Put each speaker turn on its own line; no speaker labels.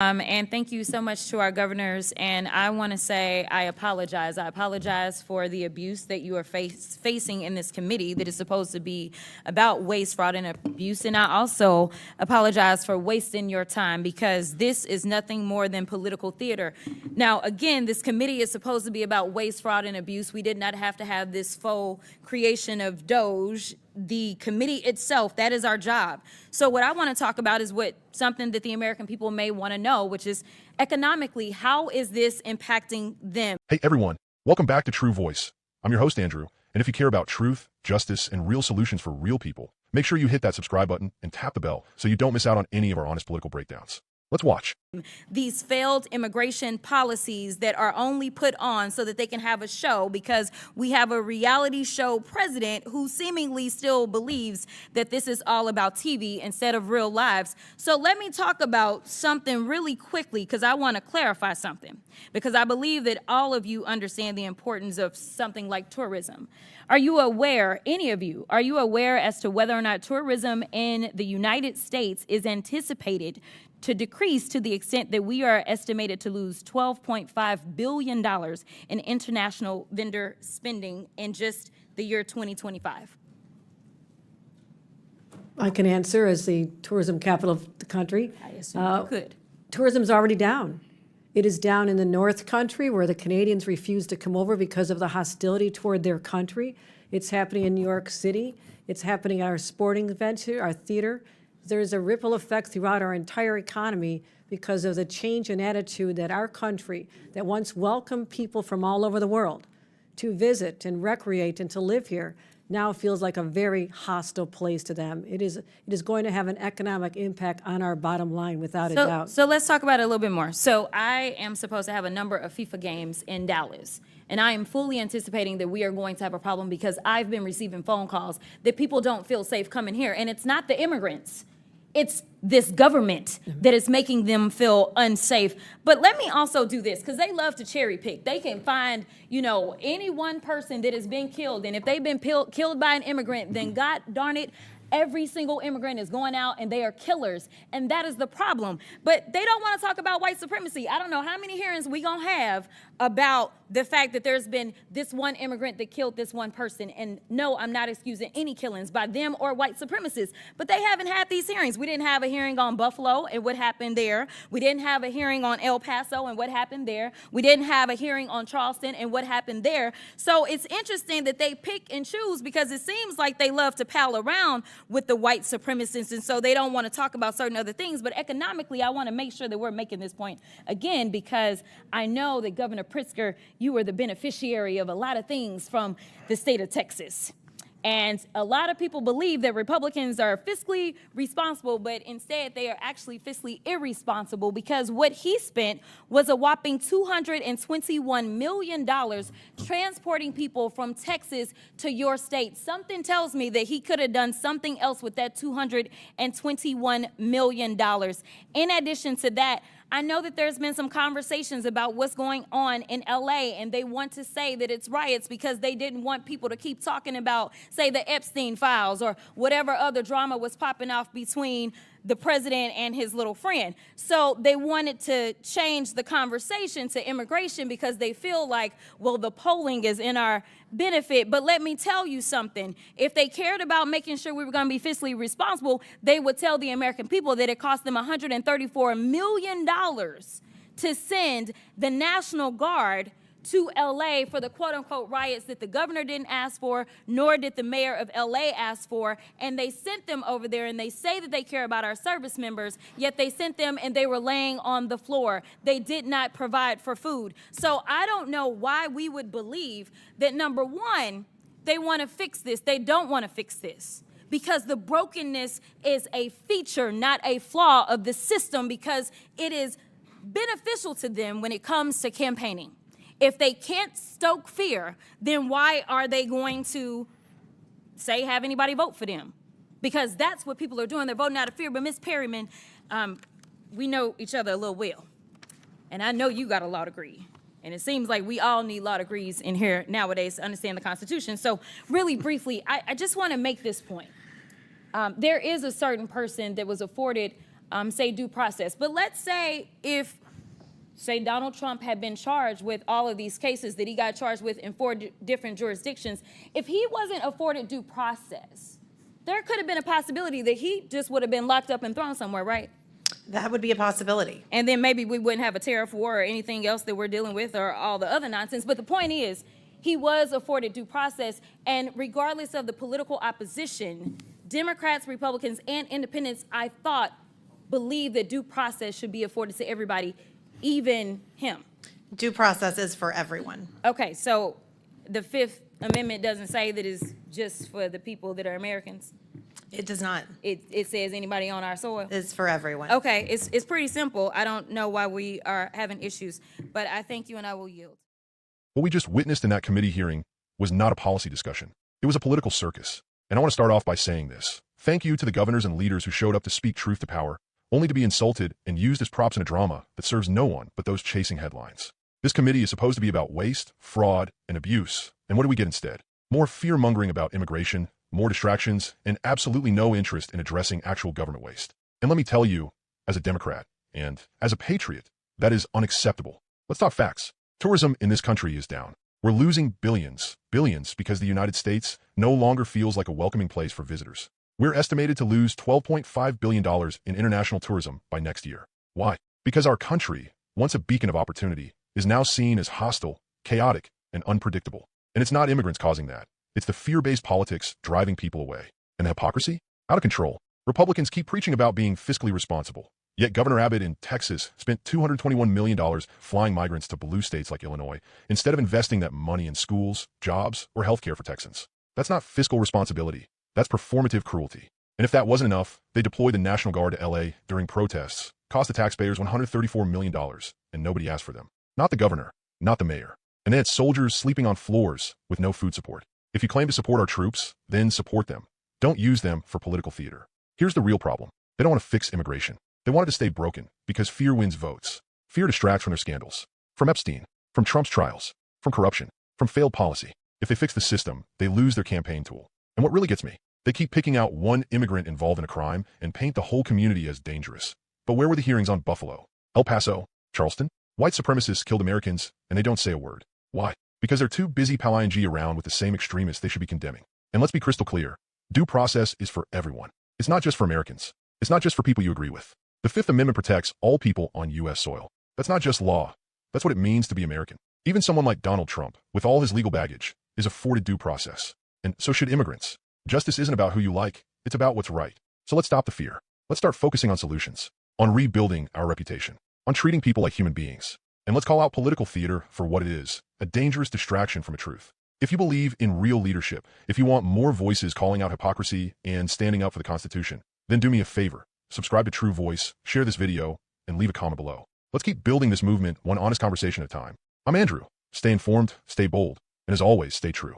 And thank you so much to our governors. And I want to say I apologize. I apologize for the abuse that you are facing in this committee that is supposed to be about waste, fraud, and abuse. And I also apologize for wasting your time because this is nothing more than political theater. Now, again, this committee is supposed to be about waste, fraud, and abuse. We did not have to have this faux creation of Doge. The committee itself, that is our job. So what I want to talk about is something that the American people may want to know, which is economically, how is this impacting them?
Hey everyone, welcome back to True Voice. I'm your host, Andrew, and if you care about truth, justice, and real solutions for real people, make sure you hit that subscribe button and tap the bell so you don't miss out on any of our honest political breakdowns. Let's watch.
These failed immigration policies that are only put on so that they can have a show, because we have a reality show president who seemingly still believes that this is all about TV instead of real lives. So let me talk about something really quickly, because I want to clarify something, because I believe that all of you understand the importance of something like tourism. Are you aware, any of you, are you aware as to whether or not tourism in the United States is anticipated to decrease to the extent that we are estimated to lose $12.5 billion in international vendor spending in just the year 2025?
I can answer as the tourism capital of the country.
I assume you could.
Tourism is already down. It is down in the North Country, where the Canadians refuse to come over because of the hostility toward their country. It's happening in New York City. It's happening at our sporting events here, our theater. There's a ripple effect throughout our entire economy because of the change in attitude that our country, that once welcomed people from all over the world to visit and recreate and to live here, now feels like a very hostile place to them. It is going to have an economic impact on our bottom line, without a doubt.
So let's talk about it a little bit more. So I am supposed to have a number of FIFA games in Dallas, and I am fully anticipating that we are going to have a problem because I've been receiving phone calls that people don't feel safe coming here, and it's not the immigrants. It's this government that is making them feel unsafe. But let me also do this, because they love to cherry pick. They can find, any one person that has been killed. And if they've been killed by an immigrant, then God darn it, every single immigrant is going out and they are killers. And that is the problem. But they don't want to talk about white supremacy. I don't know how many hearings we going to have about the fact that there's been this one immigrant that killed this one person. And no, I'm not excusing any killings by them or white supremacists. But they haven't had these hearings. We didn't have a hearing on Buffalo and what happened there. We didn't have a hearing on El Paso and what happened there. We didn't have a hearing on Charleston and what happened there. So it's interesting that they pick and choose, because it seems like they love to pal around with the white supremacists, and so they don't want to talk about certain other things. But economically, I want to make sure that we're making this point again, because I know that Governor Pritzker, you were the beneficiary of a lot of things from the state of Texas. And a lot of people believe that Republicans are fiscally responsible, but instead they are actually fiscally irresponsible, because what he spent was a whopping $221 million transporting people from Texas to your state. Something tells me that he could have done something else with that $221 million. In addition to that, I know that there's been some conversations about what's going on in LA, and they want to say that it's riots because they didn't want people to keep talking about, say, the Epstein files or whatever other drama was popping off between the president and his little friend. So they wanted to change the conversation to immigration because they feel like, well, the polling is in our benefit. But let me tell you something. If they cared about making sure we were going to be fiscally responsible, they would tell the American people that it cost them $134 million to send the National Guard to LA for the quote-unquote riots that the governor didn't ask for, nor did the mayor of LA ask for. And they sent them over there, and they say that they care about our service members, yet they sent them and they were laying on the floor. They did not provide for food. So I don't know why we would believe that, number one, they want to fix this. They don't want to fix this, because the brokenness is a feature, not a flaw of the system, because it is beneficial to them when it comes to campaigning. If they can't stoke fear, then why are they going to, say, have anybody vote for them? Because that's what people are doing. They're voting out of fear. But Ms. Perryman, we know each other a little well. And I know you got a law degree. And it seems like we all need law degrees in here nowadays to understand the Constitution. So really briefly, I just want to make this point. There is a certain person that was afforded say due process. But let's say if, say, Donald Trump had been charged with all of these cases that he got charged with in 4 different jurisdictions, if he wasn't afforded due process, there could have been a possibility that he just would have been locked up and thrown somewhere, right?
That would be a possibility.
And then maybe we wouldn't have a tariff war or anything else that we're dealing with or all the other nonsense. But the point is, he was afforded due process, and regardless of the political opposition, Democrats, Republicans, and independents, I thought, believe that due process should be afforded to everybody, even him.
Due process is for everyone.
Okay, so the Fifth Amendment doesn't say that it's just for the people that are Americans.
It does not.
It says anybody on our soil.
It's for everyone.
Okay, it's pretty simple. I don't know why we are having issues, but I thank you and I will yield.
What we just witnessed in that committee hearing was not a policy discussion. It was a political circus. And I want to start off by saying this. Thank you to the governors and leaders who showed up to speak truth to power, only to be insulted and used as props in a drama that serves no one but those chasing headlines. This committee is supposed to be about waste, fraud, and abuse. And what do we get instead? More fear-mongering about immigration, more distractions, and absolutely no interest in addressing actual government waste. And let me tell you, as a Democrat and as a patriot, that is unacceptable. Let's talk facts. Tourism in this country is down. We're losing billions because the United States no longer feels like a welcoming place for visitors. We're estimated to lose $12.5 billion in international tourism by next year. Why? Because our country, once a beacon of opportunity, is now seen as hostile, chaotic, and unpredictable. And it's not immigrants causing that. It's the fear-based politics driving people away. And the hypocrisy? Out of control. Republicans keep preaching about being fiscally responsible. Yet Governor Abbott in Texas spent $221 million flying migrants to blue states like Illinois instead of investing that money in schools, jobs, or healthcare for Texans. That's not fiscal responsibility. That's performative cruelty. And if that wasn't enough, they deployed the National Guard to LA during protests, cost the taxpayers $134 million, and nobody asked for them. Not the governor, not the mayor. And they had soldiers sleeping on floors with no food support. If you claim to support our troops, then support them. Don't use them for political theater. Here's the real problem. They don't want to fix immigration. They want it to stay broken because fear wins votes. Fear distracts from their scandals. From Epstein, from Trump's trials, from corruption, from failed policy. If they fix the system, they lose their campaign tool. And what really gets me, they keep picking out one immigrant involved in a crime and paint the whole community as dangerous. But where were the hearings on Buffalo, El Paso, Charleston? White supremacists killed Americans, and they don't say a word. Why? Because they're too busy pallying around with the same extremists they should be condemning. And let's be crystal clear. Due process is for everyone. It's not just for Americans. It's not just for people you agree with. The Fifth Amendment protects all people on U.S. soil. That's not just law. That's what it means to be American. Even someone like Donald Trump, with all his legal baggage, is afforded due process. And so should immigrants. Justice isn't about who you like. It's about what's right. So let's stop the fear. Let's start focusing on solutions, on rebuilding our reputation, on treating people like human beings. And let's call out political theater for what it is, a dangerous distraction from the truth. If you believe in real leadership, if you want more voices calling out hypocrisy and standing up for the Constitution, then do me a favor. Subscribe to True Voice, share this video, and leave a comment below. Let's keep building this movement one honest conversation at a time. I'm Andrew. Stay informed, stay bold, and as always, stay true.